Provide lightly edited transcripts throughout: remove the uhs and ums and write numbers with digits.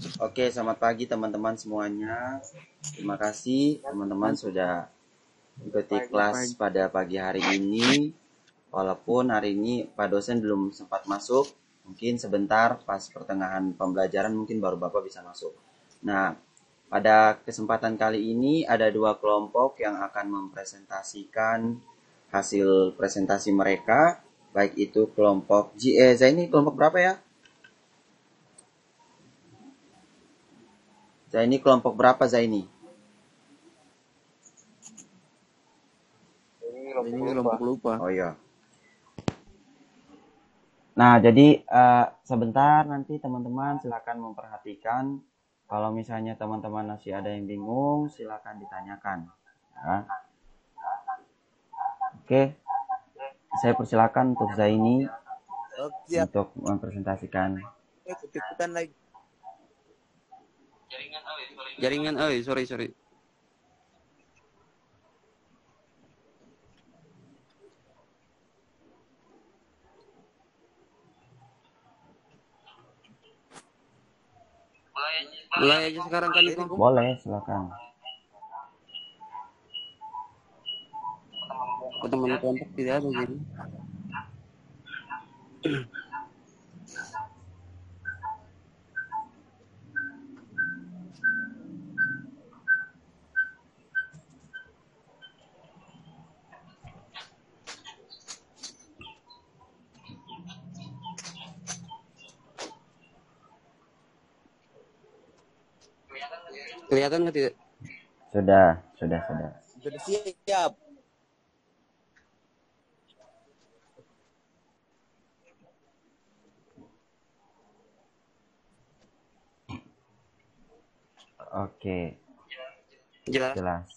Oke, selamat pagi teman-teman semuanya. Terima kasih teman-teman sudah ikuti kelas pada pagi hari ini. Walaupun hari ini Pak dosen belum sempat masuk, mungkin sebentar pas pertengahan pembelajaran mungkin baru Bapak bisa masuk. Nah, pada kesempatan kali ini ada dua kelompok yang akan mempresentasikan hasil presentasi mereka, baik itu kelompok Zaini kelompok berapa ya? Zaini kelompok berapa Zaini? Ini kelompok lupa. Oh iya. Nah, jadi sebentar nanti teman-teman silakan memperhatikan. Kalau misalnya teman-teman masih ada yang bingung, silakan ditanyakan. Ya. Oke, saya persilakan untuk Zaini untuk mempresentasikan. Jaringan, sorry. Mulai aja sekarang kan itu. Boleh, silakan. Teman kelompok tidak ada jadi. Kelihatan nggak tidak? Sudah. Sudah siap. Oke. Jelas.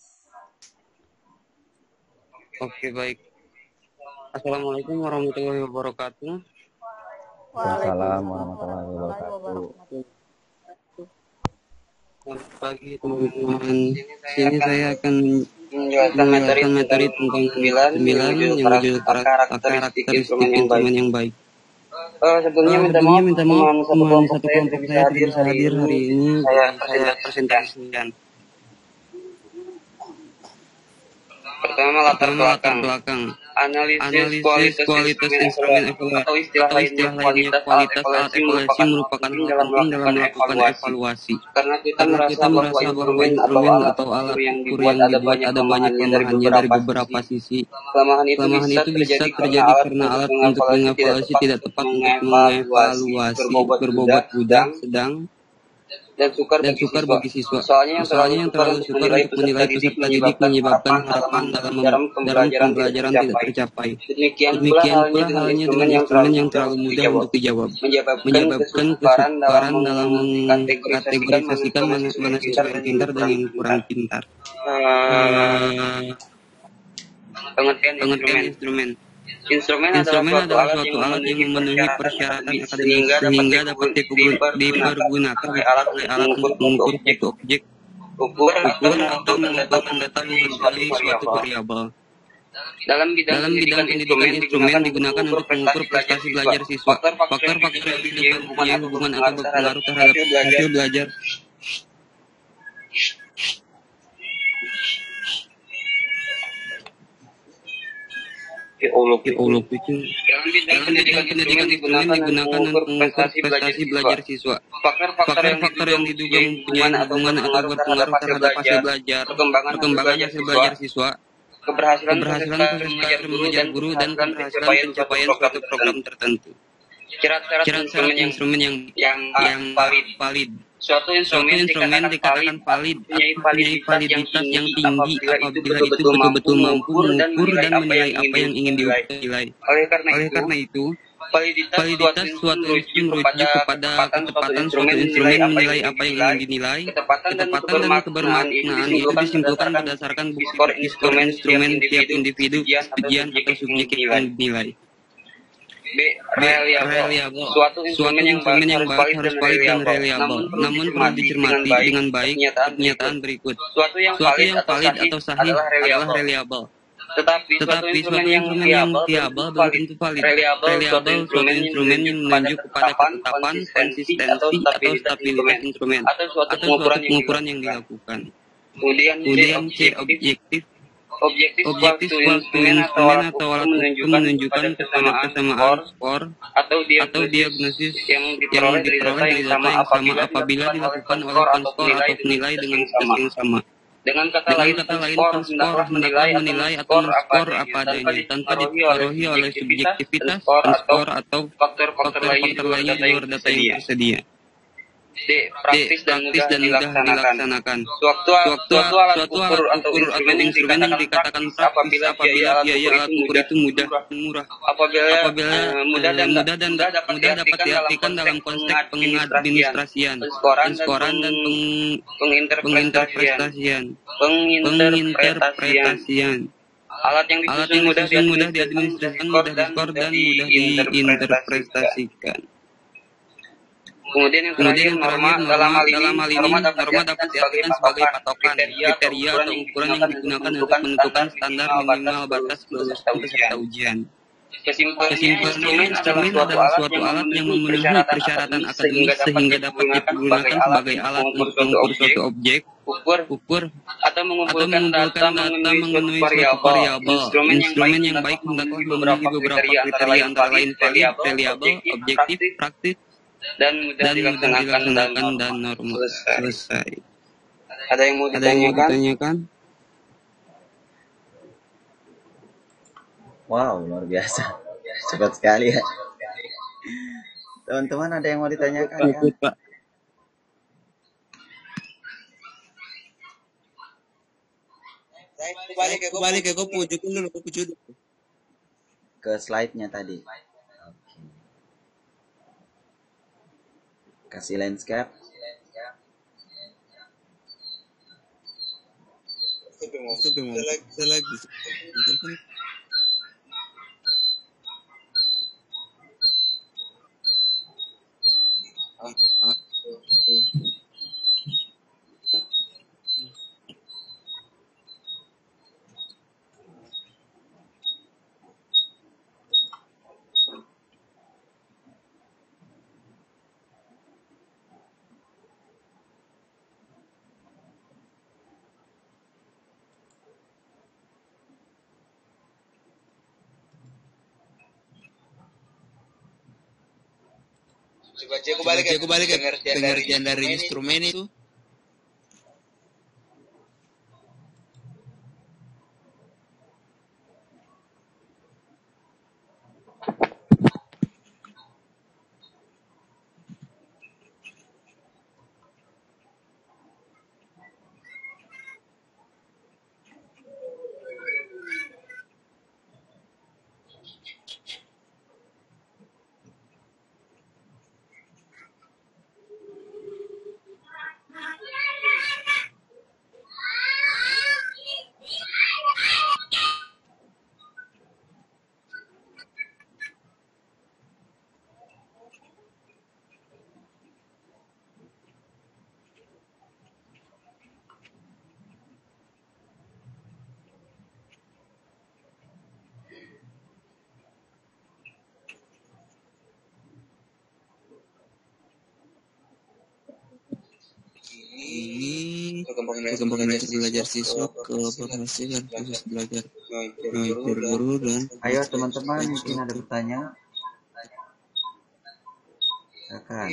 Oke, baik. Assalamualaikum warahmatullahi wabarakatuh. Waalaikumsalam warahmatullahi wabarakatuh. Selamat pagi teman-teman. Sini saya akan menjelaskan materi tentang 9 yang berjudul karakteristik instrumen yang baik. Sebelumnya minta maaf teman satu kelompok saya tidak bisa hadir hari ini. Saya presentasikan. Pertama latar belakang. Analisis kualitas instrumen atau istilah lainnya kualitas alat evaluasi merupakan hal penting dalam melakukan evaluasi. Karena kita merasa bahwa instrumen atau alat ukur yang dibuat ada banyak kelemahannya dari beberapa sisi. Kelemahan itu bisa terjadi karena alat untuk mengevaluasi tidak tepat untuk mengevaluasi berbobot bujang sedang dan sukar bagi siswa. Soalnya yang terlalu sukar untuk menilai peserta didik menyebabkan harapan dalam pembelajaran tidak tercapai. Demikian pula halnya dengan instrumen yang terlalu mudah untuk dijawab, menyebabkan kesukaran dalam mengkategorisasikan mana siswa yang pintar dan yang kurang pintar. Pengertian instrumen. Instrumen adalah suatu alat yang memenuhi persyaratan akademis sehingga dapat dipergunakan oleh alat untuk mengukur suatu objek, ukur atau menetapkan data mengenai suatu variabel. Dalam bidang pendidikan instrumen digunakan untuk mengukur prestasi belajar siswa. Faktor-faktor yang punya hubungan atau berpengaruh terhadap hasil belajar. Dalam pendidikan digunakan untuk mengukur prestasi belajar siswa. Faktor-faktor yang diduga mempunyai hubungan atau berpengaruh terhadap hasil belajar, perkembangan hasil belajar siswa, keberhasilan peserta mengajar guru, dan keberhasilan pencapaian suatu program tertentu. Syarat-syarat instrumen yang valid. Suatu instrumen dikatakan valid mempunyai validitas yang tinggi apabila itu betul-betul mampu mengukur dan menilai apa yang ingin dinilai. Oleh karena itu, validitas suatu instrumen merujuk kepada ketepatan suatu instrumen menilai apa yang ingin dinilai. Ketepatan dan kebermaknaan itu disimpulkan berdasarkan bukti skor instrumen tiap individu, ujian atau subjek yang dinilai. Reliable. Suatu instrumen yang baik harus valid dan reliable. Namun perlu dicermati dengan baik pernyataan berikut. Suatu yang valid atau sahih adalah reliable. Tetapi suatu instrumen yang viable belum tentu valid. Reliable suatu instrumen yang menunjuk kepada ketetapan, konsistensi atau stabilitas instrumen atau suatu pengukuran yang dilakukan. Kemudian C, objektif suatu instrumen atau alat ukur menunjukkan kepada kesamaan skor atau diagnosis yang diperoleh dari data yang sama apabila dilakukan oleh penskor atau penilai dengan tes yang sama. Dengan kata lain, penskor menilai atau men-skor apa adanya tanpa dipengaruhi oleh subjektivitas penskor atau faktor-faktor lainnya di luar data yang tersedia. D. Praktis dan mudah dilaksanakan. Suatu alat ukur atau instrumen yang dikatakan praktis apabila biaya alat ukur itu murah. Apabila mudah dan dapat diartikan dalam konteks pengadministrasian, penskoran dan penginterpretasian. Alat yang disusun mudah diadministrasikan, mudah diskor dan mudah diinterpretasikan. Kemudian yang terakhir, norma dalam hal ini norma dapat diartikan sebagai patokan, kriteria atau ukuran yang digunakan untuk menentukan standar minimal batas kelulusan peserta ujian. Kesimpulannya, instrumen adalah suatu alat yang memenuhi persyaratan akademis sehingga dapat digunakan sebagai alat untuk mengukur suatu objek, ukur, atau mengumpulkan data mengenai suatu variabel. Instrumen yang baik hendaklah memenuhi beberapa kriteria antara lain valid, reliable, objektif, praktis, dan mudah dilaksanakan dan normal. Selesai. Ada yang mau ditanyakan? Wow, luar biasa. Cepat sekali ya. Teman-teman ada yang mau ditanyakan kan? Pak. Balik ke pujukin dulu. Ke slide-nya tadi. Kasih landscape. Lagi. Aku balik ke pengertian dari instrumen itu. Perkembangan metode belajar siswa ke formasi dan proses belajar guru dan ayo teman-teman mungkin ada bertanya silakan.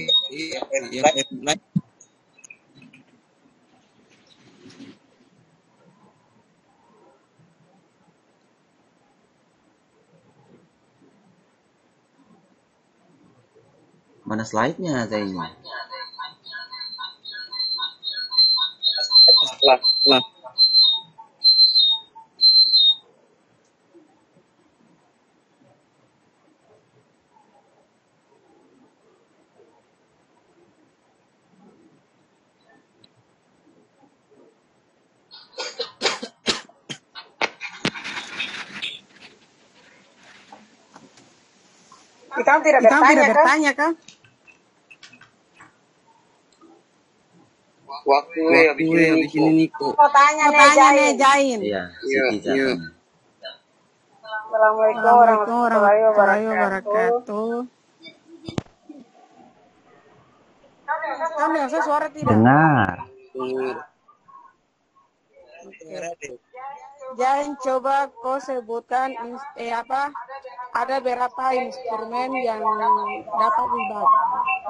Mana slide-nya Zaini? Lah. Kamu tidak bertanya kan? Waktu habis ini Niko. Mau tanya nih Jain. Iya, Siti. Assalamualaikum warahmatullahi wabarakatuh. Kami saya suara tidak? Dengar. Jangan coba kau sebutkan ada berapa instrumen yang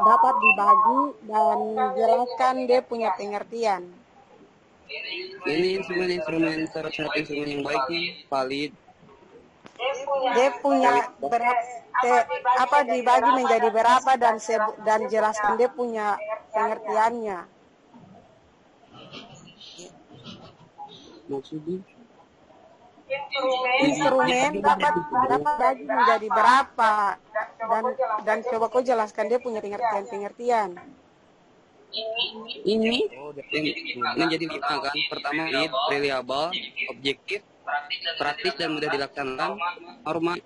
dapat dibagi dan jelaskan dia punya pengertian. Ini instrumen syarat-syarat instrumen yang baik nih, valid. Dia punya dibagi menjadi berapa dan jelaskan dia punya pengertiannya. Maksudnya Instrumen dapat bagi menjadi berapa dan coba kau jelaskan dia punya pengertian. ini menjadi 5 kan. Pertama, valid, reliable, objektif, praktis dan mudah dilaksanakan, normal.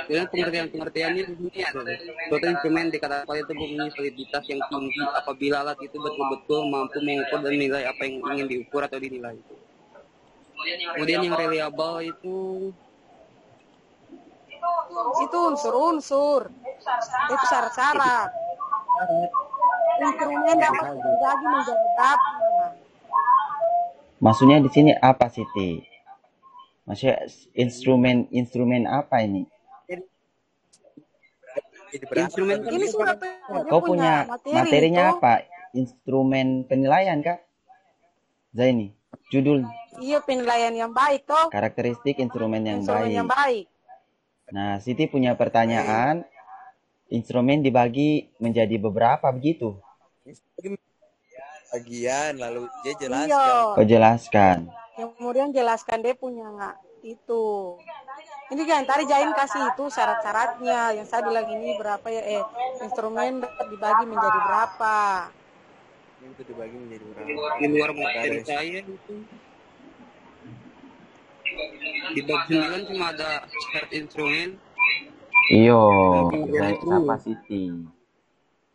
Dengan pengertiannya di sini ada suatu instrumen dikatakan valid itu mempunyai validitas yang tinggi apabila alat itu betul-betul mampu mengukur dan menilai apa yang ingin diukur atau dinilai. Kemudian yang reliable itu unsur-unsur, itu syarat-syarat. Instrumen dapat dibagi menjadi berapa? Maksudnya di sini apa, Siti? Maksudnya instrumen apa ini? instrumen Ini surat Kau punya materinya apa? Instrumen penilaian kah? Zaini, judul. Iya, penilaian yang baik toh. Karakteristik instrumen yang Instrumen baik. Nah, Siti punya pertanyaan. Instrumen dibagi menjadi beberapa begitu? Bagian lalu dia jelaskan. Iya. Kau jelaskan. Kemudian jelaskan dia punya itu. Ini kan tadi Jain kasih itu syarat-syaratnya. Yang saya bilang ini berapa ya? Instrumen dibagi menjadi berapa? Itu dibagi menjadi berapa? di luar materi saya itu. Di bab 9 cuma ada syarat instrumen. Iyo, Siti.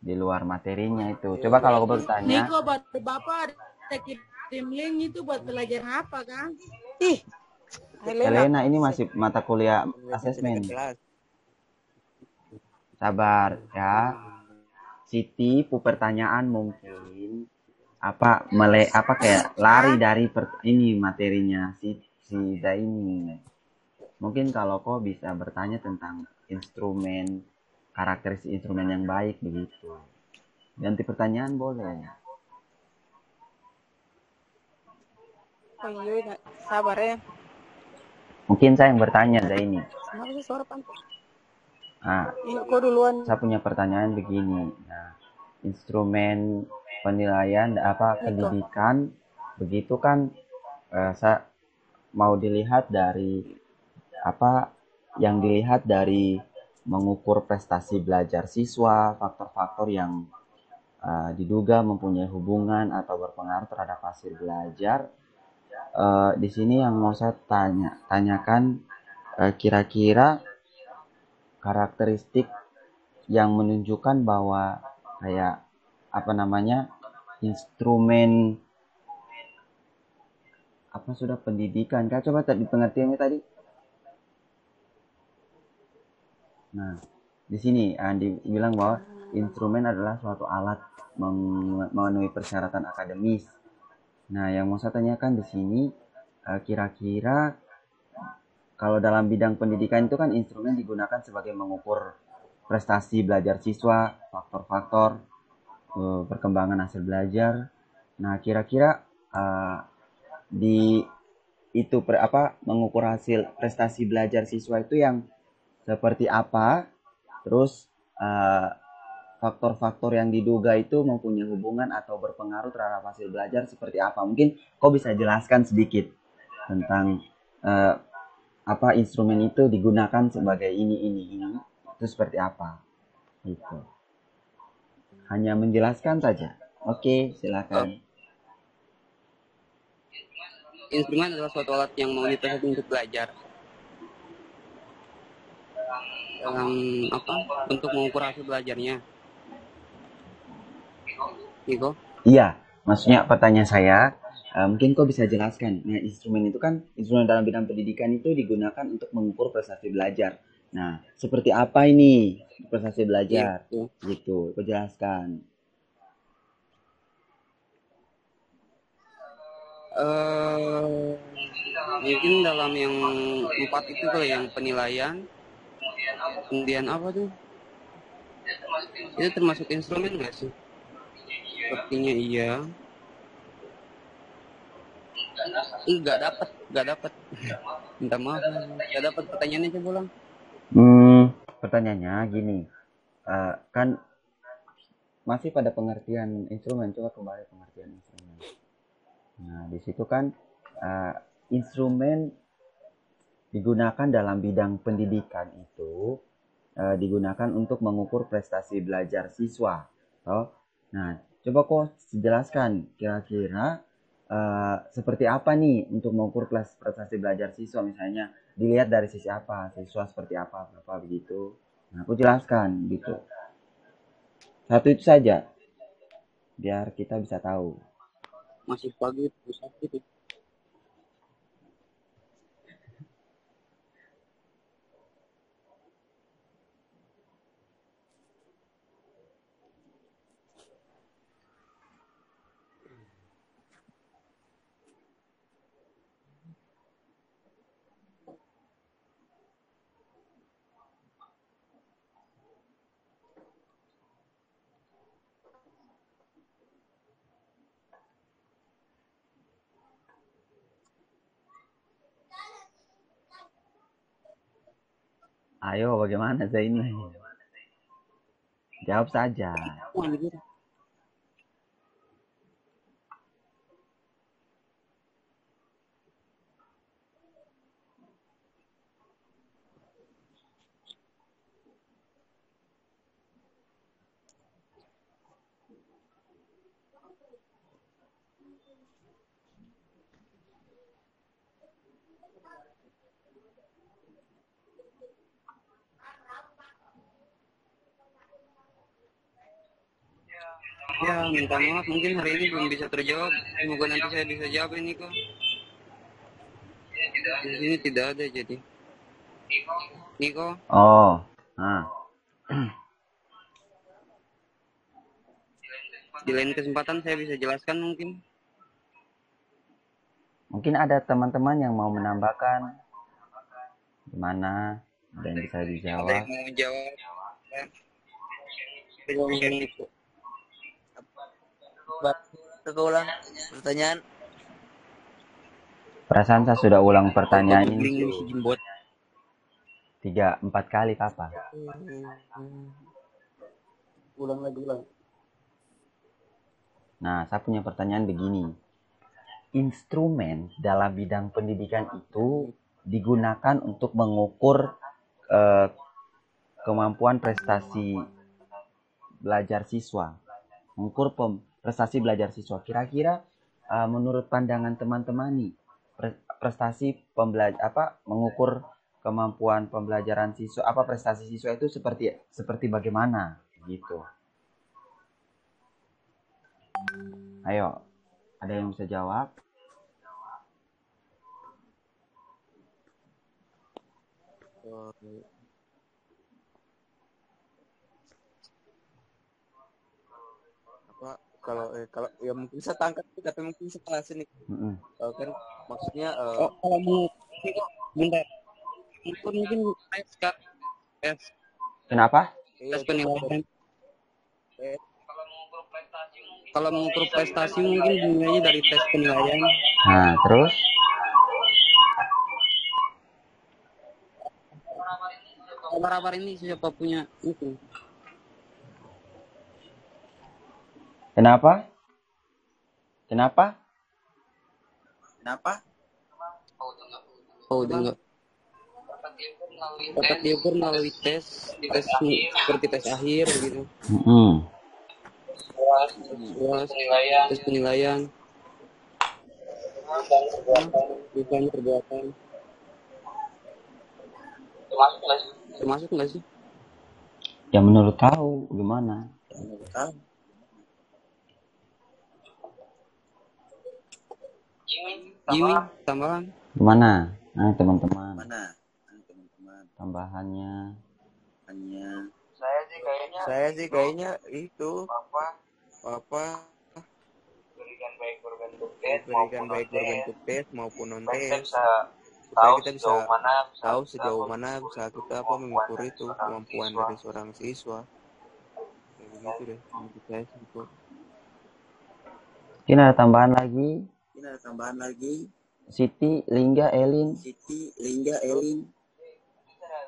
Di luar materinya itu. Coba kalau kau bertanya. Niko, buat Bapak ada kirim link itu buat belajar apa, Kang? Ih, Helena ini masih mata kuliah asesmen. Sabar ya. Siti pertanyaan mungkin kayak lari dari ini materinya si ini. Mungkin kalau kau bisa bertanya tentang instrumen, karakteristik instrumen yang baik begitu. Ganti pertanyaan boleh. Oh iya, sabar ya. Mungkin saya yang bertanya Zaini. Kenapa sih suara pantai? Kok duluan? Saya punya pertanyaan begini. Nah, instrumen penilaian pendidikan begitu kan saya mau dilihat dari yang dilihat dari mengukur prestasi belajar siswa, faktor-faktor yang diduga mempunyai hubungan atau berpengaruh terhadap hasil belajar. Di sini yang mau saya tanyakan kira-kira karakteristik yang menunjukkan bahwa kayak instrumen pendidikan kah? Coba tadi pengertiannya tadi. Nah, di sini dibilang bahwa instrumen adalah suatu alat memenuhi persyaratan akademis. Nah, yang mau saya tanyakan di sini kira-kira kalau dalam bidang pendidikan itu kan instrumen digunakan sebagai mengukur prestasi belajar siswa, faktor-faktor perkembangan hasil belajar. Nah, kira-kira mengukur hasil prestasi belajar siswa itu yang seperti apa? Terus faktor-faktor yang diduga itu mempunyai hubungan atau berpengaruh terhadap hasil belajar seperti apa? Mungkin kau bisa jelaskan sedikit tentang instrumen itu digunakan sebagai ini itu seperti apa? Itu hanya menjelaskan saja. Oke, silakan. Instrumen adalah suatu alat yang memonitor untuk belajar. Untuk mengukur hasil belajarnya. Niko? Iya, maksudnya pertanyaan saya, Mungkin kau bisa jelaskan. Nah, instrumen itu kan, instrumen dalam bidang pendidikan itu digunakan untuk mengukur prestasi belajar. Nah, seperti apa ini prestasi belajar? Itu Gitu, kau jelaskan. mungkin dalam yang 4 itu kali, yang penilaian, kemudian apa tuh, itu termasuk instrumen nggak sih? Sepertinya iya. Nggak dapat. Minta maaf, nggak dapat pertanyaannya, coba ulang. Pertanyaannya gini, kan masih pada pengertian instrumen, coba kembali pengertian instrumen. Nah, di situ kan instrumen digunakan dalam bidang pendidikan itu digunakan untuk mengukur prestasi belajar siswa. Oh, nah, coba kok jelaskan kira-kira seperti apa nih untuk mengukur prestasi belajar siswa, misalnya dilihat dari sisi apa, siswa seperti apa, berapa begitu. Nah, aku jelaskan gitu. Satu itu saja, biar kita bisa tahu. Masih pagi pusat gitu. Ayo, bagaimana Zaini? Jawab saja. Ya, minta maaf, mungkin hari ini belum bisa terjawab. Semoga nanti saya bisa jawab ini kok. Di sini tidak ada jadi. Niko. Oh, nah. Di lain kesempatan saya bisa jelaskan mungkin. Mungkin ada teman-teman yang mau menambahkan gimana dan bisa dijawab. Ada yang mau jawab? Ulang pertanyaan. Perasaan saya sudah ulang pertanyaan ini 3-4 kali, Papa. Ulang lagi. Nah, saya punya pertanyaan begini. Instrumen dalam bidang pendidikan itu digunakan untuk mengukur kemampuan prestasi belajar siswa. Mengukur prestasi belajar siswa. Kira-kira menurut pandangan teman-teman nih, prestasi mengukur kemampuan pembelajaran siswa, prestasi siswa itu seperti bagaimana gitu. Ayo, ada yang bisa jawab? Kalau ya mungkin saya tangkap, tapi mungkin setelah sini. Kan maksudnya kalau mau bentar. Mungkin tes. Kenapa? Tes penilaian. Kalau mengukur prestasi mungkin dimulainya dari tes penilaian. Nah, terus? Kabar ini siapa punya itu? Kenapa? Oh, udah enggak. Dapat diukur melalui tes seperti tes akhir gitu. Tes penilaian. Bukan perbuatan. Termasuk nggak sih? Ya menurut kau gimana? Jimmy, tambahan. Gimana? Teman-teman. Tambahannya. Saya sih kayaknya itu apa berikan baik berbentuk tes maupun non tes supaya kita bisa tahu sejauh mana bisa kita mengukur itu kemampuan dari seorang siswa. Kayak begitu deh menurut saya sih itu. Mungkin ada tambahan lagi. Siti, Lingga, Elin.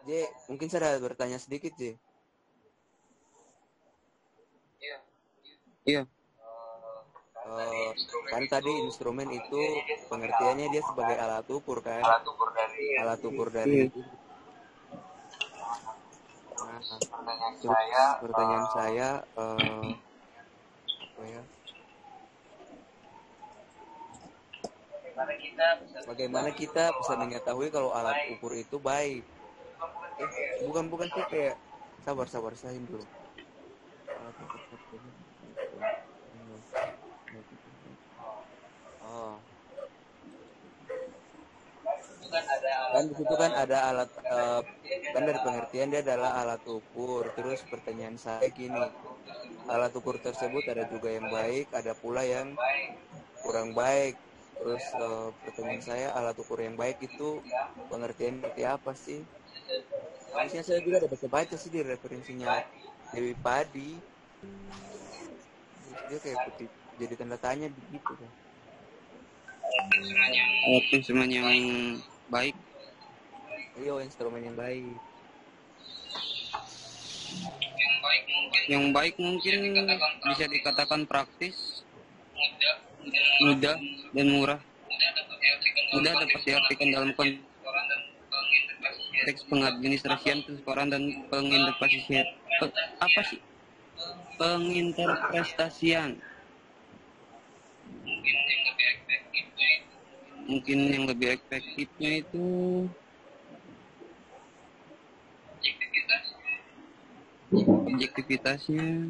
J, mungkin saya bertanya sedikit J. Iya. Kan tadi instrumen itu pengertiannya dia sebagai alat ukur kan? Alat ukur dari. Nah, terus pertanyaan saya apa ya? Bagaimana kita bisa mengetahui kalau alat ukur itu baik? Bukan sih kayak sabar saya dulu. Alat ukur oh. Kan di situ kan ada alat kan dari pengertian dia adalah alat ukur. Terus pertanyaan saya gini, alat ukur tersebut ada juga yang baik, ada pula yang kurang baik. Terus pertanyaan saya alat ukur yang baik itu pengertian seperti apa sih? Harusnya saya juga ada baca sih di referensinya Dewi Padi. Terus dia kayak putih jadi tanda tanya begitu kan. Instrumen yang baik. Iya, instrumen yang baik. Yang baik mungkin bisa dikatakan praktis, mudah dan murah. Mudah dapat diartikan dalam konteks pengadministrasian, pengeluaran dan penginterpretasian. Apa sih? Penginterpretasian. Mungkin yang lebih efektifnya itu objektivitasnya,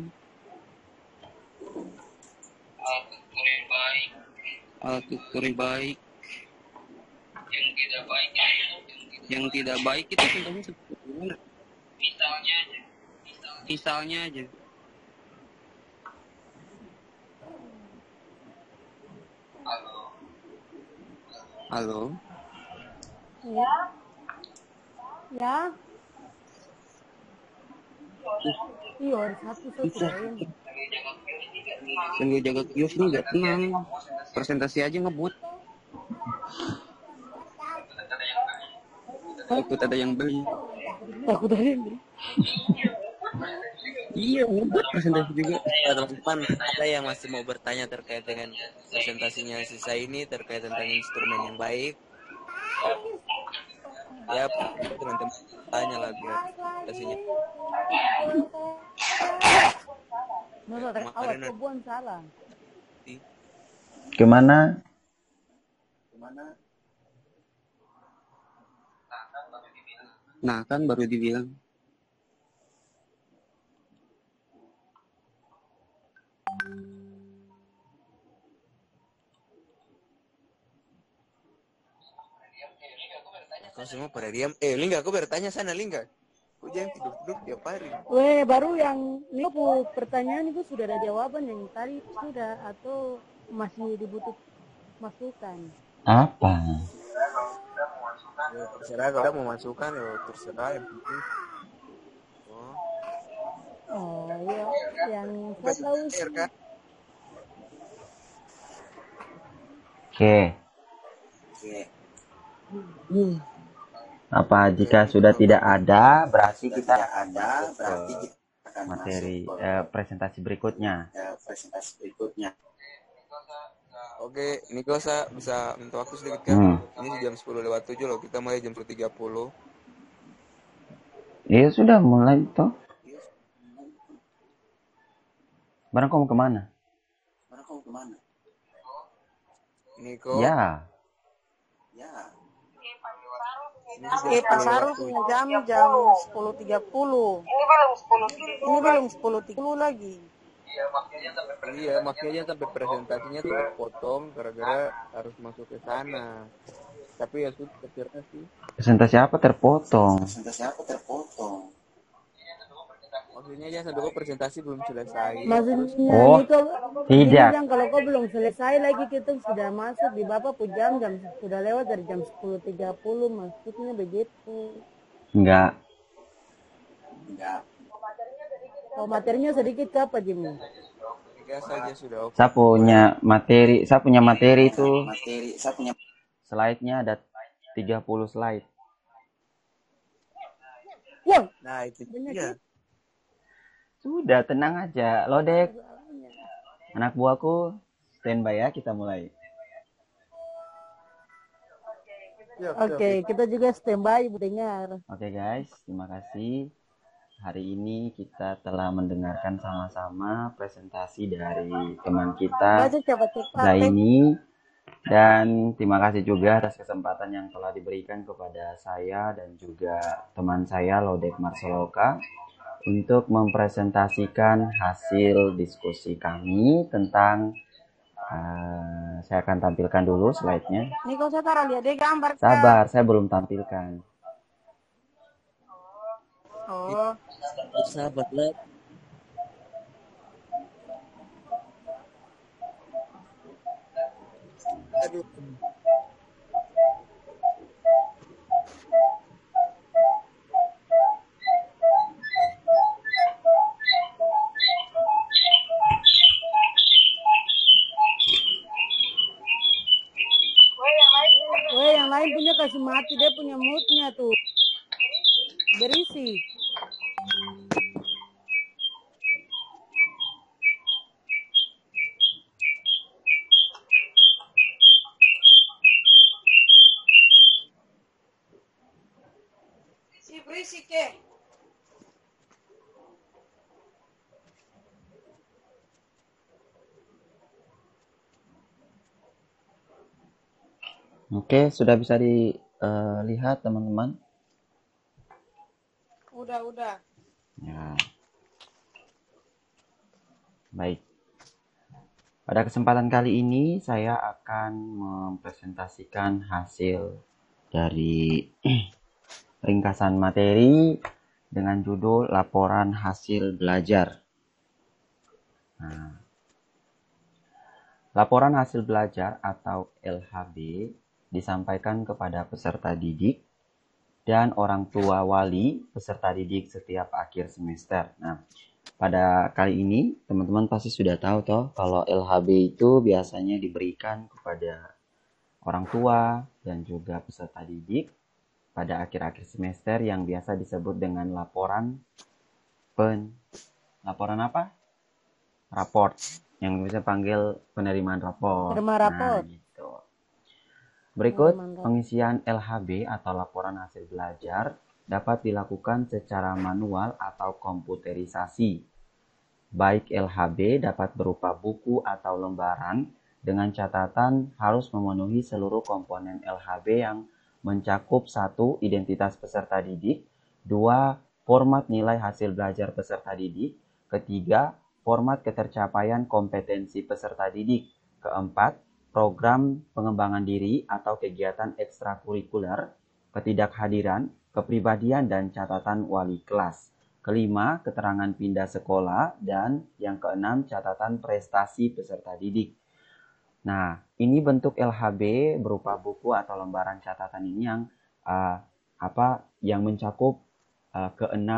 alat ukur yang baik. Yang tidak baik itu contohnya seperti mana? Misalnya aja. Halo. Ya. Iya, hari Sabtu saya. Sambil jaga kios ini nggak tenang. Presentasi aja ngebut. Takut ada yang beli. Iya, ngebut presentasi juga. Teman-teman, ada yang masih mau bertanya terkait dengan presentasinya sisa ini terkait tentang instrumen yang baik? Ya, teman-teman tanya lah biar presentasinya. Awal kebuan salah. Gimana? Nah, kan baru dibilang. Kau semua pada diam. Lingga, aku bertanya sana, Lingga. Kau jangan tidur-tidur tiap hari. Baru yang ini pertanyaan itu sudah ada jawaban yang tadi sudah atau masih dibutuh masukan? Apa? Ya, terserah kalau mau masukkan ya terserah yang penting. Oh iya, yang saya tahu sih. Oke. Apa jika sudah tidak ada berarti kita materi presentasi berikutnya. Oke, Niko saya bisa minta waktu sedikit kan? Ini jam 10:07 loh, kita mulai jam 10:30. Iya sudah mulai toh. Barang kamu kemana? Niko. Ya. Pasaru punya jam 10.30. Ini belum 10.30 lagi. Iya, makanya sampai presentasinya tuh terpotong gara-gara harus masuk ke sana. Tapi ya sudah akhirnya sih. Presentasi apa terpotong? Maksudnya ya sampai kok presentasi belum selesai. Terus Maksudnya Oh, nih kok gini tidak. bilang kalau kau belum selesai lagi kita sudah masuk di Bapak pun jam sudah lewat dari jam 10.30 maksudnya begitu. Enggak. Oh materinya sedikit ke apa Jimmy? biasa aja sudah oke. Saya punya materi itu. Slide-nya ada 30 slide. Wah, Nah itu banyak dia. Sudah, tenang aja. Lodek, anak buahku, standby ya, kita mulai. Oke, kita juga standby Bu dengar. Oke guys, terima kasih. Hari ini kita telah mendengarkan sama-sama presentasi dari teman kita, Baca cepat-cepat. Zaini. Dan terima kasih juga atas kesempatan yang telah diberikan kepada saya dan juga teman saya, Lodek Marsoloka, untuk mempresentasikan hasil diskusi kami tentang saya akan tampilkan dulu slide-nya. Ini kau saya taruh lihat deh gambar. Sabar, saya belum tampilkan. Oh, Sahabat lah. Aduh. weh yang lain punya kasih mati dia punya moodnya tuh. Berisi. Si berisik ke? Oke, sudah bisa dilihat teman-teman? Udah. Ya. Baik. Pada kesempatan kali ini saya akan mempresentasikan hasil dari ringkasan materi dengan judul Laporan Hasil Belajar. Nah, laporan hasil belajar atau LHB disampaikan kepada peserta didik dan orang tua wali peserta didik setiap akhir semester. Nah, pada kali ini teman-teman pasti sudah tahu toh kalau LHB itu biasanya diberikan kepada orang tua dan juga peserta didik pada akhir-akhir semester yang biasa disebut dengan laporan apa? Raport. Yang bisa panggil penerimaan raport. Terima raport. Nah, gitu. Berikut pengisian LHB atau laporan hasil belajar dapat dilakukan secara manual atau komputerisasi. Baik LHB dapat berupa buku atau lembaran dengan catatan harus memenuhi seluruh komponen LHB yang mencakup 1. Identitas peserta didik, 2. Format nilai hasil belajar peserta didik, 3. Format ketercapaian kompetensi peserta didik, 4. Program pengembangan diri atau kegiatan ekstrakurikuler, ketidakhadiran, kepribadian dan catatan wali kelas. 5. Keterangan pindah sekolah. Dan yang 6. Catatan prestasi peserta didik. Nah, ini bentuk LHB berupa buku atau lembaran catatan ini yang mencakup ke-6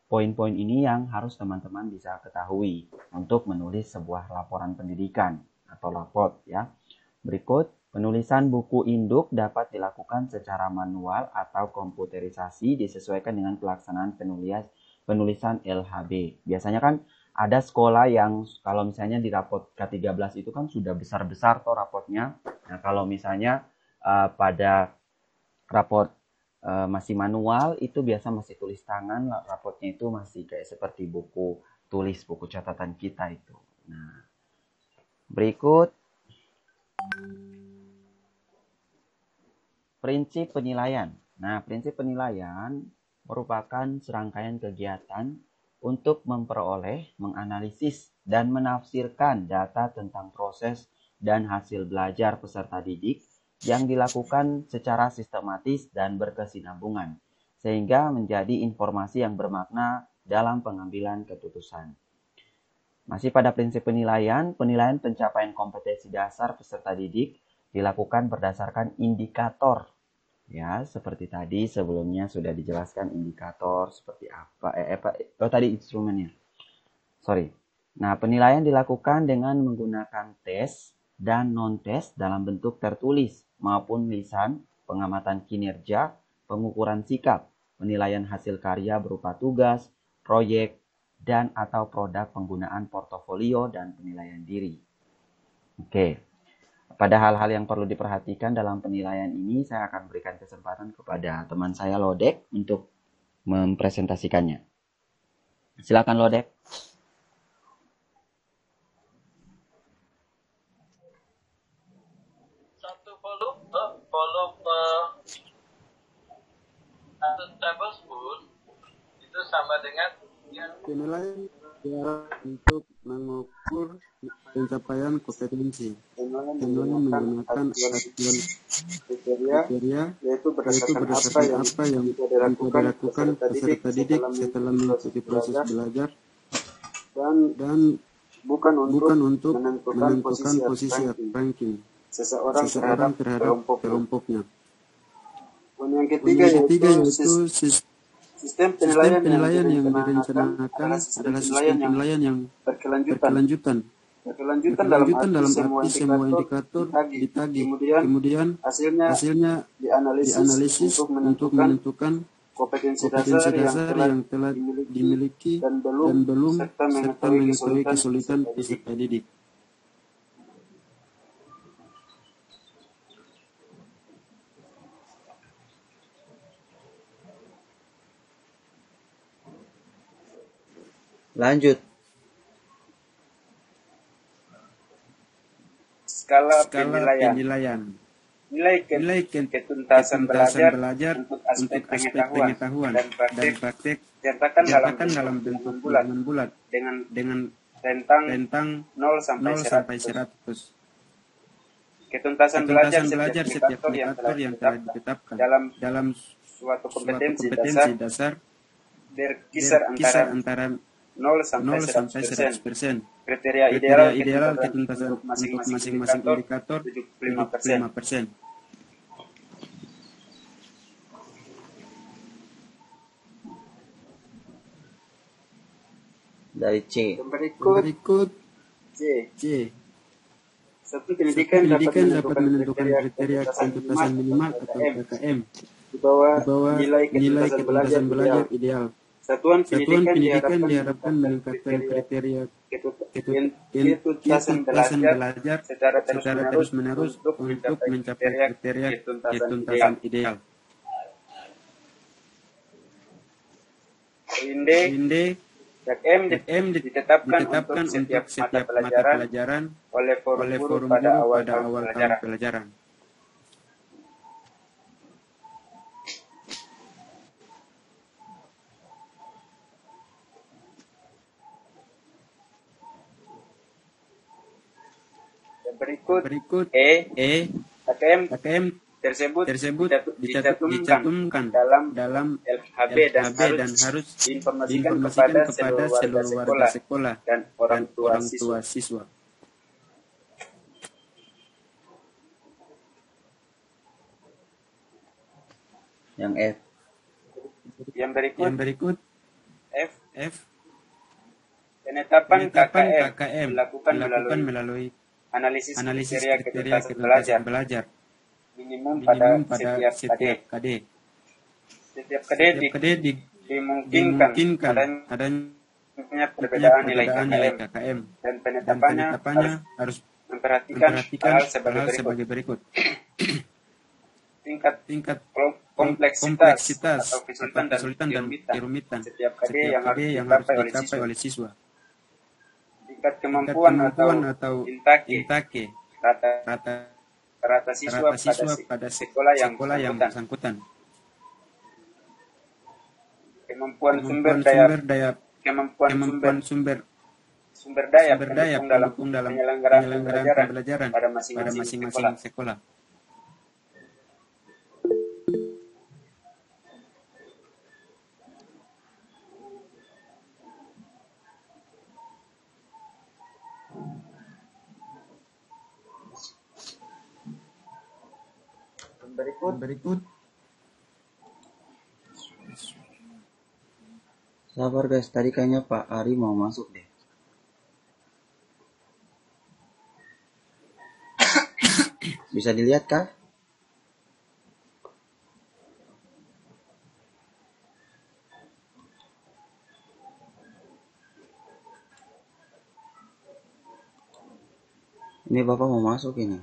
poin-poin ini yang harus teman-teman bisa ketahui untuk menulis sebuah laporan pendidikan atau raport ya. Berikut, penulisan buku induk dapat dilakukan secara manual atau komputerisasi disesuaikan dengan pelaksanaan penulisan LHB. Biasanya kan ada sekolah yang kalau misalnya di raport K13 itu kan sudah besar-besar toh raportnya. Nah, kalau misalnya pada raport masih manual itu biasa masih tulis tangan, rapotnya itu masih kayak seperti buku tulis, buku catatan kita itu. Nah, berikut prinsip penilaian. Nah, prinsip penilaian merupakan serangkaian kegiatan untuk memperoleh, menganalisis, dan menafsirkan data tentang proses dan hasil belajar peserta didik yang dilakukan secara sistematis dan berkesinambungan, sehingga menjadi informasi yang bermakna dalam pengambilan keputusan. Masih pada prinsip penilaian, penilaian pencapaian kompetensi dasar peserta didik dilakukan berdasarkan indikator. Ya, seperti tadi sebelumnya sudah dijelaskan indikator seperti apa. Tadi instrumennya. Sorry. Nah, penilaian dilakukan dengan menggunakan tes dan non-tes dalam bentuk tertulis maupun lisan, pengamatan kinerja, pengukuran sikap, penilaian hasil karya berupa tugas, proyek, dan atau produk penggunaan portofolio dan penilaian diri. Oke. Pada hal-hal yang perlu diperhatikan dalam penilaian ini, saya akan berikan kesempatan kepada teman saya Lodek untuk mempresentasikannya. Silakan Lodek. Satu volume satu tablespoon itu sama dengan penilaian untuk mengukur pencapaian kompetensi. Penilaian menggunakan acuan kriteria yaitu berdasarkan apa yang dilakukan peserta didik setelah mengikuti proses belajar dan bukan untuk menentukan posisi atau ranking seseorang terhadap kelompoknya. Yang ketiga yaitu sistem penilaian yang direncanakan adalah sistem penilaian yang berkelanjutan dalam arti semua indikator ditagih, kemudian hasilnya dianalisis untuk menentukan kompetensi dasar yang telah dimiliki dan belum serta mengetahui kesulitan peserta didik. Lanjut. Skala penilaian. Nilai ketuntasan belajar untuk aspek pengetahuan dan praktik dinyatakan dalam bentuk bulat dengan rentang 0 sampai 100. Ketuntasan belajar setiap indikator yang telah ditetapkan dalam suatu kompetensi dasar berkisar antara 0 sampai 100%. Kriteria ideal ketuntasan untuk masing-masing indikator 75%. Dari C. Berikut C. Satu pendidikan dapat menentukan kriteria ketuntasan minimal atau KKM di bawah nilai ketuntasan belajar ideal. Satuan pendidikan diharapkan meningkatkan kriteria ketuntasan belajar secara terus-menerus untuk mencapai kriteria ketuntasan ideal. Inde KM ditetapkan untuk setiap mata pelajaran oleh forum guru pada awal tahun pelajaran. Berikut KKM tersebut dicantumkan dalam LHB dan harus diinformasikan kepada seluruh warga sekolah dan orang tua siswa. Yang F. Yang berikut F. Penetapan KKM dilakukan melalui analisis kriteria ketuntasan belajar minimum pada setiap KD. Setiap KD dimungkinkan adanya perbedaan nilai KKM dan penetapannya harus memperhatikan hal sebagai berikut. Tingkat kompleksitas atau kesulitan dan kerumitan setiap KD yang harus dicapai oleh siswa. Tingkat kemampuan atau intake rata siswa pada sekolah yang bersangkutan. Kemampuan sumber daya kemampuan sumber daya pendukung dalam penyelenggaraan pembelajaran pada pada masing-masing masing-masing sekolah. Berikut Sabar guys, tadi kayaknya Pak Ari mau masuk deh. Bisa dilihat kah? Ini Bapak mau masuk ini.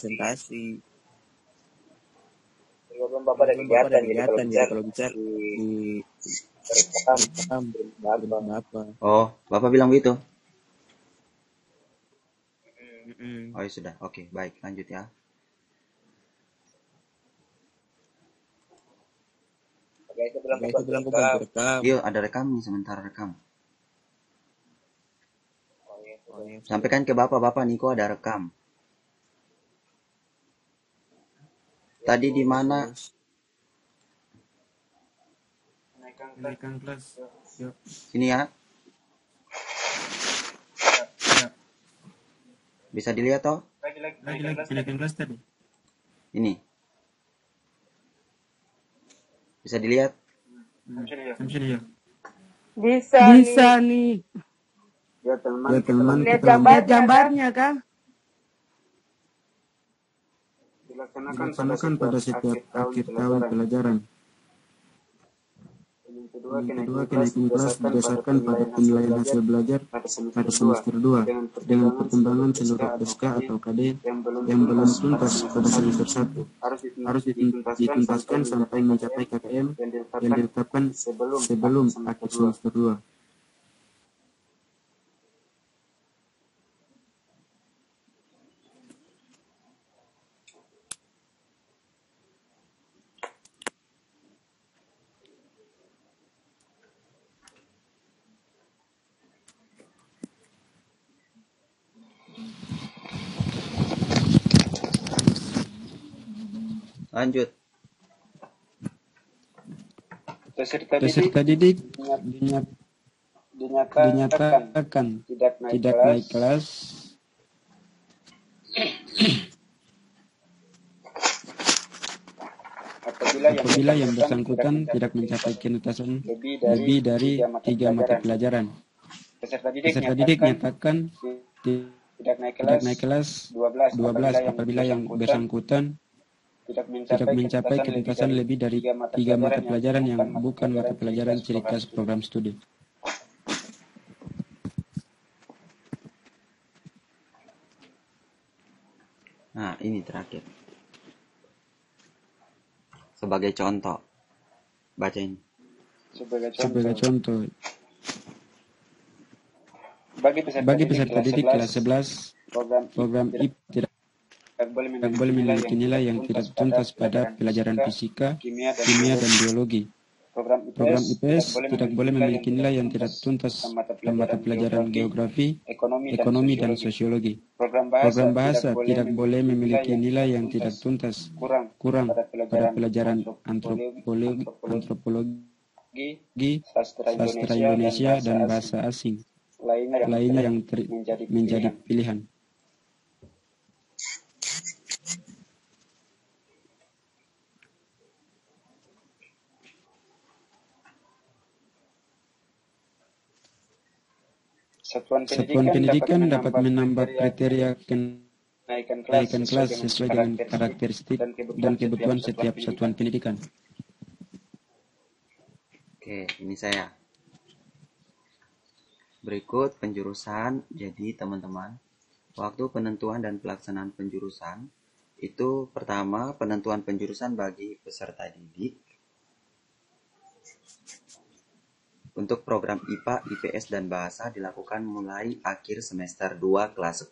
presentasi. Bapak ada kegiatan, jadi kalau bicara di apa? Oh, Bapak bilang begitu? Oh ya sudah, oke, baik, lanjut ya. Itu bilang Rekam. Iya, ada rekam nih, sementara rekam. Sampaikan ke Bapak Niko ada rekam. Tadi di mana? naikkan kelas. Yuk. Sini ya. Bisa dilihat toh? Lagi naikkan kelas tadi. Ini. Bisa dilihat? Samsini ya. Bisa nih. Ya teman, Lihat gambarnya kan? dilaksanakan pada setiap akhir tahun pelajaran. Yang kedua, kenaikan kelas berdasarkan pada penilaian hasil belajar pada semester 2 dengan pertimbangan seluruh SK atau KD yang belum tuntas pada semester 1 harus dituntaskan sampai mencapai KKM yang ditetapkan sebelum akhir semester 2. Lanjut. Peserta didik dinyatakan tidak naik kelas apabila yang bersangkutan tidak mencapai kenutasan lebih dari 3 mata pelajaran. Peserta didik nyatakan tidak naik kelas 12 apabila yang bersangkutan tidak mencapai kenutasan lebih dari 3 mata pelajaran yang bukan mata pelajaran ciri khas program studi. Nah, ini terakhir. Sebagai contoh. Baca ini. Sebagai contoh. Bagi peserta didik kelas 11, program IP tidak boleh memiliki nilai yang tidak tuntas pada pelajaran fisika, kimia, dan biologi. Program IPS tidak boleh memiliki nilai yang tidak tuntas pada mata pelajaran geografi, ekonomi, dan sosiologi. Program bahasa tidak boleh memiliki nilai yang tidak tuntas kurang pada pelajaran antropologi, sastra Indonesia, dan bahasa asing lainnya yang menjadi pilihan. Satuan pendidikan dapat menambah kriteria kenaikan kelas sesuai dengan karakteristik dan kebutuhan setiap satuan pendidikan. Oke, ini saya. Berikut penjurusan. Jadi teman-teman, waktu penentuan dan pelaksanaan penjurusan itu pertama penentuan penjurusan bagi peserta didik. untuk program IPA, IPS, dan Bahasa dilakukan mulai akhir semester 2 kelas 10.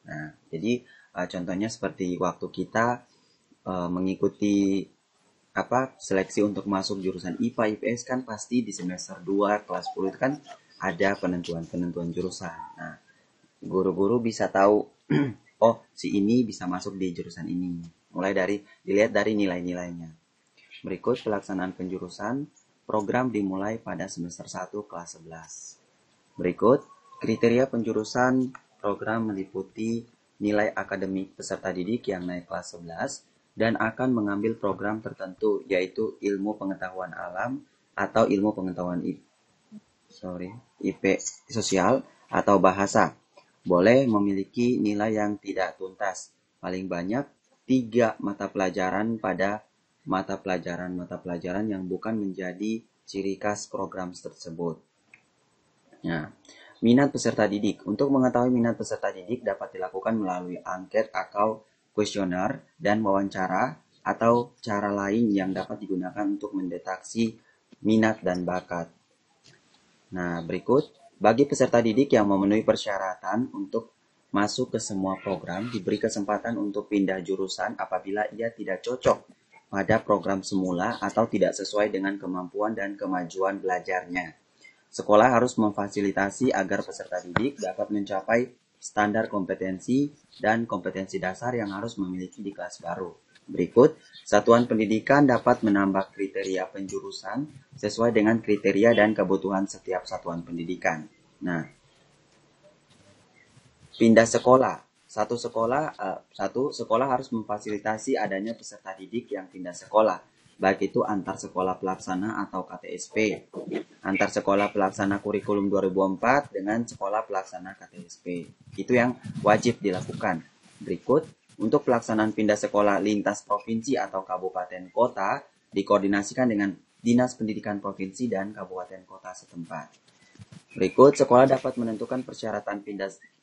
Nah, jadi contohnya seperti waktu kita mengikuti seleksi untuk masuk jurusan IPA, IPS kan pasti di semester 2 kelas 10 itu kan ada penentuan jurusan. Nah, guru-guru bisa tahu, oh si ini bisa masuk di jurusan ini. Mulai dilihat dari nilai-nilainya. Berikut pelaksanaan penjurusan. Program dimulai pada semester 1 kelas 11. Berikut kriteria penjurusan program meliputi nilai akademik peserta didik yang naik kelas 11 dan akan mengambil program tertentu yaitu ilmu pengetahuan alam atau ilmu pengetahuan IP sosial atau bahasa. Boleh memiliki nilai yang tidak tuntas, paling banyak 3 mata pelajaran pada mata pelajaran yang bukan menjadi ciri khas program tersebut. Nah, minat peserta didik. Untuk mengetahui minat peserta didik dapat dilakukan melalui angket atau kuesioner dan wawancara atau cara lain yang dapat digunakan untuk mendeteksi minat dan bakat. Nah, berikut bagi peserta didik yang memenuhi persyaratan untuk masuk ke semua program diberi kesempatan untuk pindah jurusan apabila ia tidak cocok pada program semula atau tidak sesuai dengan kemampuan dan kemajuan belajarnya. Sekolah harus memfasilitasi agar peserta didik dapat mencapai standar kompetensi dan kompetensi dasar yang harus memiliki di kelas baru. Berikut, satuan pendidikan dapat menambah kriteria penjurusan sesuai dengan kriteria dan kebutuhan setiap satuan pendidikan. Nah, pindah sekolah. Satu sekolah harus memfasilitasi adanya peserta didik yang pindah sekolah, baik itu antar sekolah pelaksana atau KTSP, antar sekolah pelaksana kurikulum 2004 dengan sekolah pelaksana KTSP. Itu yang wajib dilakukan. Berikut, untuk pelaksanaan pindah sekolah lintas provinsi atau kabupaten kota, dikoordinasikan dengan Dinas Pendidikan Provinsi dan Kabupaten Kota setempat. Berikut, sekolah dapat menentukan persyaratan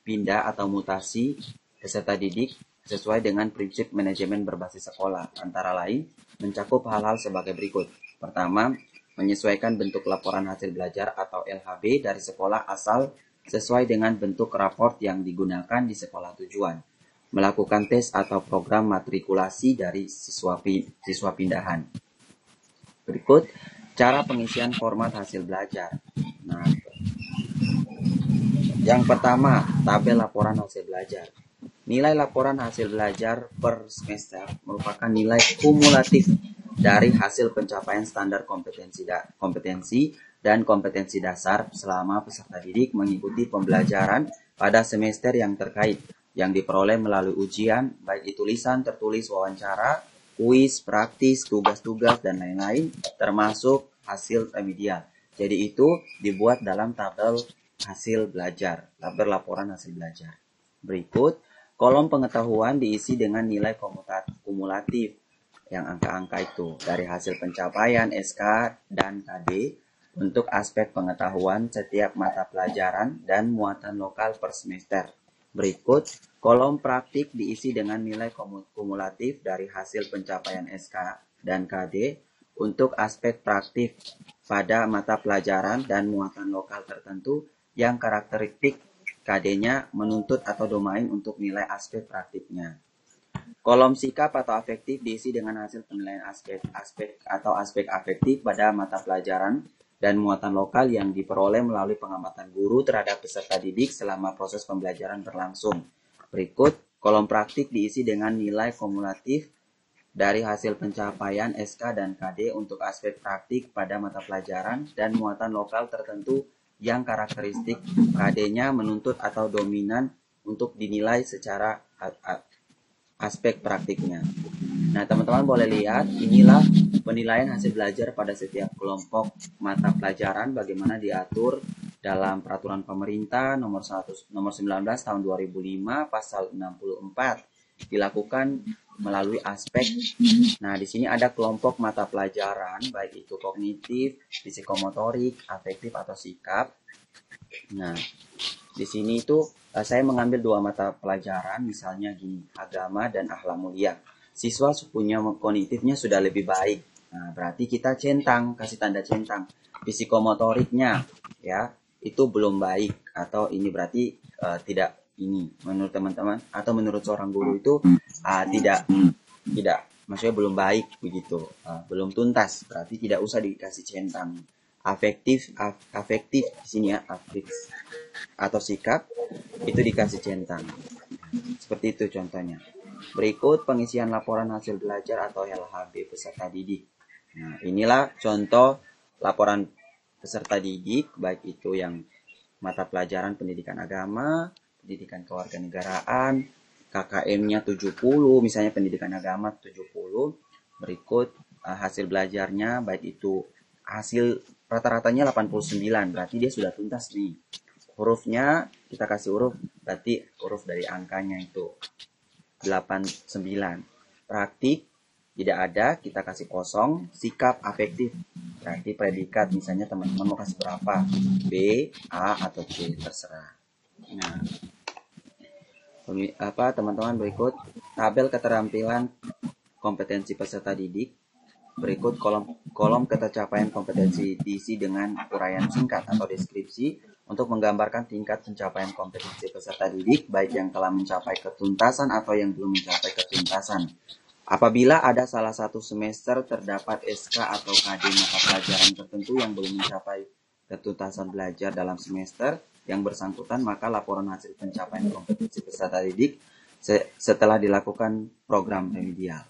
pindah atau mutasi peserta didik sesuai dengan prinsip manajemen berbasis sekolah. Antara lain, mencakup hal-hal sebagai berikut. Pertama, menyesuaikan bentuk laporan hasil belajar atau LHB dari sekolah asal sesuai dengan bentuk raport yang digunakan di sekolah tujuan. Melakukan tes atau program matrikulasi dari siswa pindahan. Berikut, cara pengisian format hasil belajar. Nah, yang pertama, tabel laporan hasil belajar. Nilai laporan hasil belajar per semester merupakan nilai kumulatif dari hasil pencapaian standar kompetensi dan kompetensi dasar selama peserta didik mengikuti pembelajaran pada semester yang terkait, yang diperoleh melalui ujian, baik itu tulisan, tertulis, wawancara, kuis, praktis, tugas-tugas, dan lain-lain, termasuk hasil remedial. Jadi itu dibuat dalam tabel hasil belajar, tabel laporan hasil belajar. Berikut, kolom pengetahuan diisi dengan nilai kumulatif yang angka-angka itu dari hasil pencapaian SK dan KD untuk aspek pengetahuan setiap mata pelajaran dan muatan lokal per semester. Berikut, kolom praktik diisi dengan nilai kumulatif dari hasil pencapaian SK dan KD untuk aspek praktik pada mata pelajaran dan muatan lokal tertentu yang karakteristik KD-nya menuntut atau domain untuk nilai aspek praktiknya. Kolom sikap atau afektif diisi dengan hasil penilaian aspek afektif pada mata pelajaran dan muatan lokal yang diperoleh melalui pengamatan guru terhadap peserta didik selama proses pembelajaran berlangsung. Berikut, kolom praktik diisi dengan nilai kumulatif dari hasil pencapaian SK dan KD untuk aspek praktik pada mata pelajaran dan muatan lokal tertentu yang karakteristik KD-nya menuntut atau dominan untuk dinilai secara aspek praktiknya. Nah, teman-teman boleh lihat, inilah penilaian hasil belajar pada setiap kelompok mata pelajaran bagaimana diatur dalam peraturan pemerintah nomor 19 tahun 2005 pasal 64 dilakukan melalui aspek. Nah, di sini ada kelompok mata pelajaran baik itu kognitif, psikomotorik, afektif atau sikap. Nah, di sini itu saya mengambil 2 mata pelajaran, misalnya gini, agama dan akhlak mulia. Siswa punya kognitifnya sudah lebih baik. Nah, berarti kita centang, kasih tanda centang. Psikomotoriknya ya, itu belum baik atau ini berarti tidak ini menurut teman-teman atau menurut seorang guru itu tidak maksudnya belum baik begitu, belum tuntas, berarti tidak usah dikasih centang. Afektif di sini ya, afektif atau sikap itu dikasih centang. Seperti itu contohnya. Berikut pengisian laporan hasil belajar atau LHB peserta didik. Nah, inilah contoh laporan peserta didik, baik itu yang mata pelajaran pendidikan agama, pendidikan kewarganegaraan, KKM-nya 70, misalnya pendidikan agama 70. Berikut hasil belajarnya, baik itu hasil rata-ratanya 89, berarti dia sudah tuntas nih. Hurufnya, kita kasih huruf, berarti huruf dari angkanya itu 89. Praktik, tidak ada, kita kasih kosong. Sikap afektif, berarti predikat, misalnya teman-teman mau kasih berapa, B, A, atau C, terserah. Nah, teman-teman, berikut tabel keterampilan kompetensi peserta didik. Berikut kolom ketercapaian kompetensi diisi dengan uraian singkat atau deskripsi untuk menggambarkan tingkat pencapaian kompetensi peserta didik, baik yang telah mencapai ketuntasan atau yang belum mencapai ketuntasan. Apabila ada salah satu semester terdapat SK atau KD mata pelajaran tertentu yang belum mencapai ketuntasan belajar dalam semester yang bersangkutan, maka laporan hasil pencapaian kompetensi peserta didik setelah dilakukan program remedial.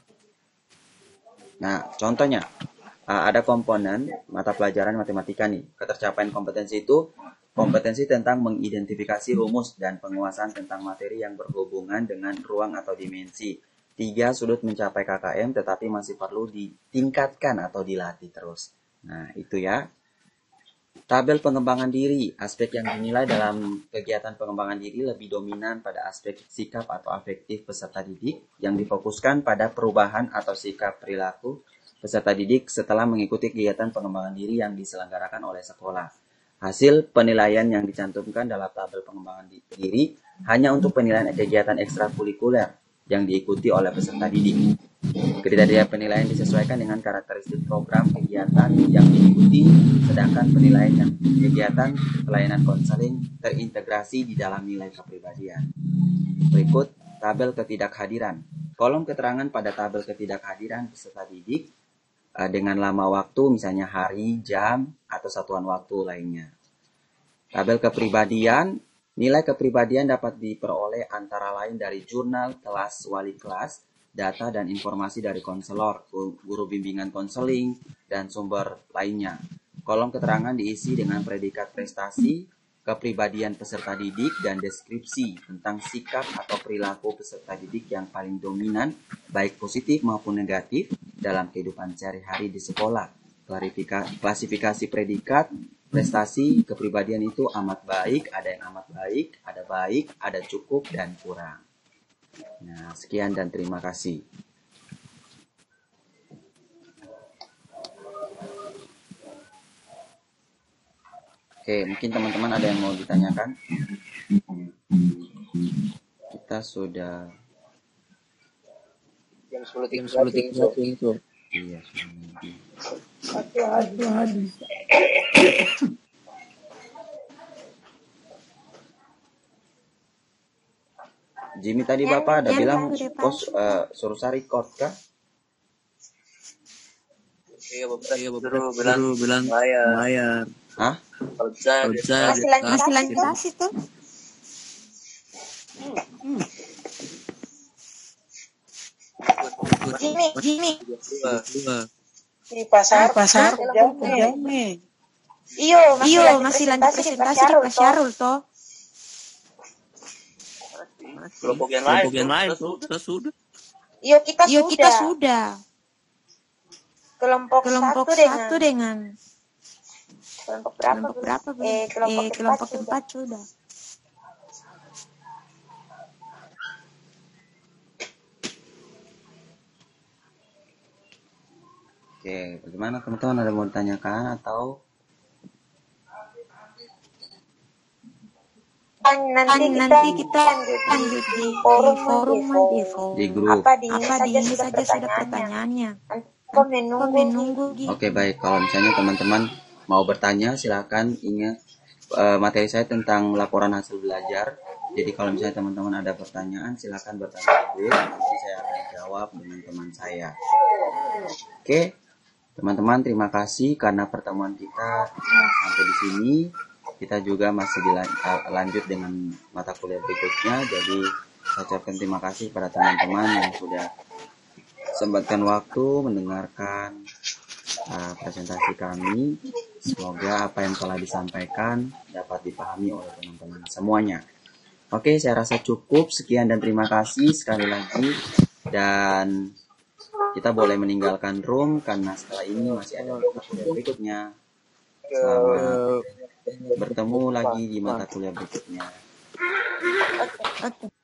Nah, contohnya ada komponen mata pelajaran matematika nih. Ketercapaian kompetensi itu kompetensi tentang mengidentifikasi rumus dan penguasaan tentang materi yang berhubungan dengan ruang atau dimensi. 3, sudut mencapai KKM tetapi masih perlu ditingkatkan atau dilatih terus. Nah, itu ya. Tabel pengembangan diri, aspek yang dinilai dalam kegiatan pengembangan diri lebih dominan pada aspek sikap atau afektif peserta didik yang difokuskan pada perubahan atau sikap perilaku peserta didik setelah mengikuti kegiatan pengembangan diri yang diselenggarakan oleh sekolah. Hasil penilaian yang dicantumkan dalam tabel pengembangan diri hanya untuk penilaian kegiatan ekstrakurikuler yang diikuti oleh peserta didik. Kriteria penilaian disesuaikan dengan karakteristik program kegiatan yang diikuti, sedangkan penilaian kegiatan pelayanan konseling terintegrasi di dalam nilai kepribadian. Berikut tabel ketidakhadiran. Kolom keterangan pada tabel ketidakhadiran peserta didik dengan lama waktu, misalnya hari, jam, atau satuan waktu lainnya. Tabel kepribadian. Nilai kepribadian dapat diperoleh antara lain dari jurnal kelas wali kelas, data dan informasi dari konselor, guru bimbingan konseling, dan sumber lainnya. Kolom keterangan diisi dengan predikat prestasi, kepribadian peserta didik, dan deskripsi tentang sikap atau perilaku peserta didik yang paling dominan, baik positif maupun negatif, dalam kehidupan sehari-hari di sekolah. Klasifikasi predikat prestasi kepribadian itu amat baik, ada yang amat baik, ada cukup, dan kurang. Nah, sekian dan terima kasih. Oke, mungkin teman-teman ada yang mau ditanyakan? Kita sudah jam 10.30 itu. Iya, Aduh. Jimmy tadi Bapak ada bilang suruh saya record kah? Iya, Bapak bilang bayar. Hah? Masih lanjut itu. Jimmy. Di pasar jauh nih. Iyo, masih lanjut presentasi di Pak Syarul toh. Kelompok yang lain tuh sudah. Iyo, kita sudah. Kelompok satu dengan kelompok berapa? Kelompok 4 sudah. Oke, bagaimana teman-teman, ada mau ditanyakan atau? Nanti kita lanjut di forum Di grup. Apa di saja sudah pertanyaannya. menunggu. Oke, baik. Kalau misalnya teman-teman mau bertanya, silakan. Ingat, materi saya tentang laporan hasil belajar. Jadi kalau misalnya teman-teman ada pertanyaan, silakan bertanya di grup. Nanti saya akan jawab dengan teman saya. Oke, teman-teman, terima kasih karena pertemuan kita sampai di sini. Kita juga masih lanjut dengan mata kuliah berikutnya. Jadi saya ucapkan terima kasih pada teman-teman yang sudah sempatkan waktu mendengarkan presentasi kami. Semoga apa yang telah disampaikan dapat dipahami oleh teman-teman semuanya. Oke, saya rasa cukup. Sekian dan terima kasih sekali lagi. Dan kita boleh meninggalkan room karena setelah ini masih ada mata kuliah berikutnya. Selamat bertemu lagi di mata kuliah berikutnya. Oke.